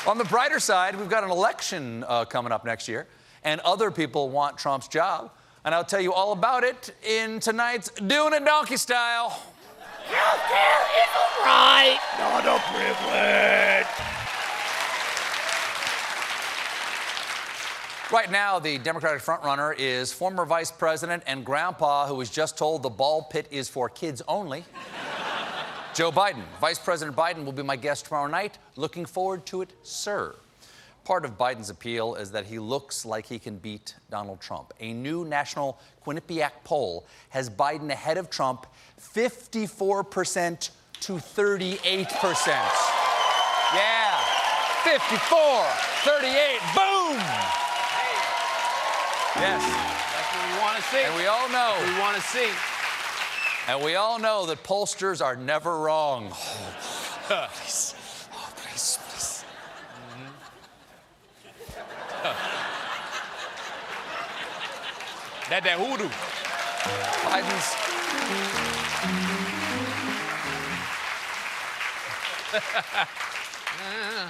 On the brighter side, we've got an election coming up next year, and other people want Trump's job. And I'll tell you all about it in tonight's Doing It Donkey Style. Healthcare is a right, not a privilege. Right now, the Democratic frontrunner is former Vice President and Grandpa who was just told the ball pit is for kids only, Joe Biden. Vice President Biden will be my guest tomorrow night. Looking forward to it, sir. Part of Biden's appeal is that he looks like he can beat Donald Trump. A new national Quinnipiac poll has Biden ahead of Trump 54% to 38%. Yeah, 54, 38, boom! Yes. That's what we want to see. And we all know. We want to see. And we all know that pollsters are never wrong. Oh, please. Oh, please, please. That hoodoo.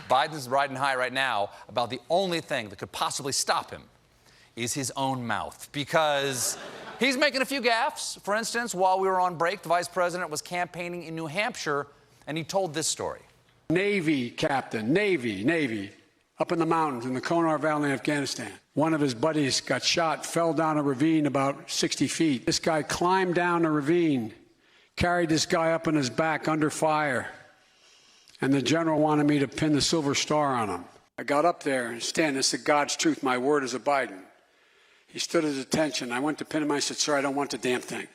Biden's riding high right now about the only thing that could possibly stop him is his own mouth, because he's making a few gaffes. For instance, while we were on break, the vice president was campaigning in New Hampshire, and he told this story. Navy captain, Navy, up in the mountains in the Konar Valley in Afghanistan. One of his buddies got shot, fell down a ravine about 60 feet. This guy climbed down the ravine, carried this guy up on his back under fire, and the general wanted me to pin the silver star on him. I got up there and stand and said, God's truth, my word is a Biden. He stood at attention. I went to pin him. I said, sir, I don't want the damn thing.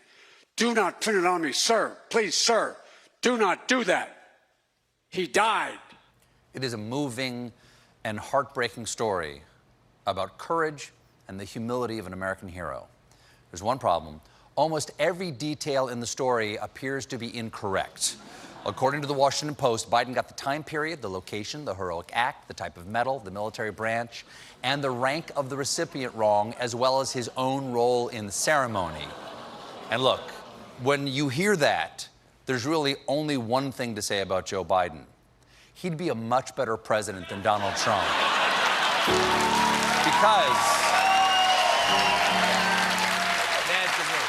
Do not pin it on me, sir. Please, sir, do not do that. He died. It is a moving and heartbreaking story about courage and the humility of an American hero. There's one problem. Almost every detail in the story appears to be incorrect. According to the Washington Post, Biden got the time period, the location, the heroic act, the type of medal, the military branch, and the rank of the recipient wrong, as well as his own role in the ceremony. And look, when you hear that, there's really only one thing to say about Joe Biden. He'd be a much better president than Donald Trump. Because... That's the word.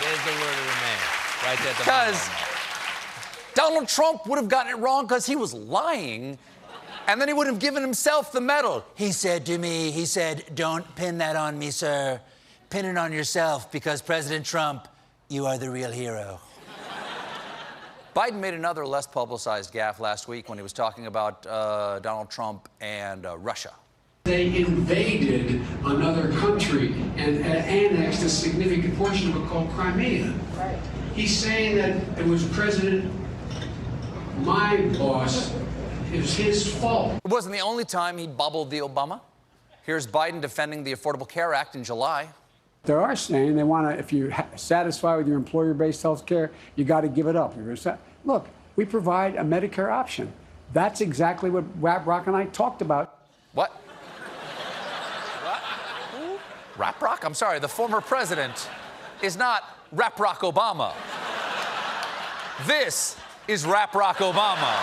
There's the word of the man. Right there at the Because Donald Trump would have gotten it wrong because he was lying, and then he would have given himself the medal. He said to me, he said, don't pin that on me, sir. Pin it on yourself, because President Trump, you are the real hero. Biden made another less publicized gaffe last week when he was talking about Donald Trump and Russia. They invaded another country and annexed a significant portion of it called Crimea. Right. He's saying that it was my boss, it was his fault. It wasn't the only time he bubbled the Obama. Here's Biden defending the Affordable Care Act in July. They are saying they want to, if you're satisfied with your employer-based health care, you got to give it up. Look, we provide a Medicare option. That's exactly what Rap Rock and I talked about. What? What? Rap Rock? I'm sorry, the former president is not Rap Rock Obama. This is Rap Rock Obama.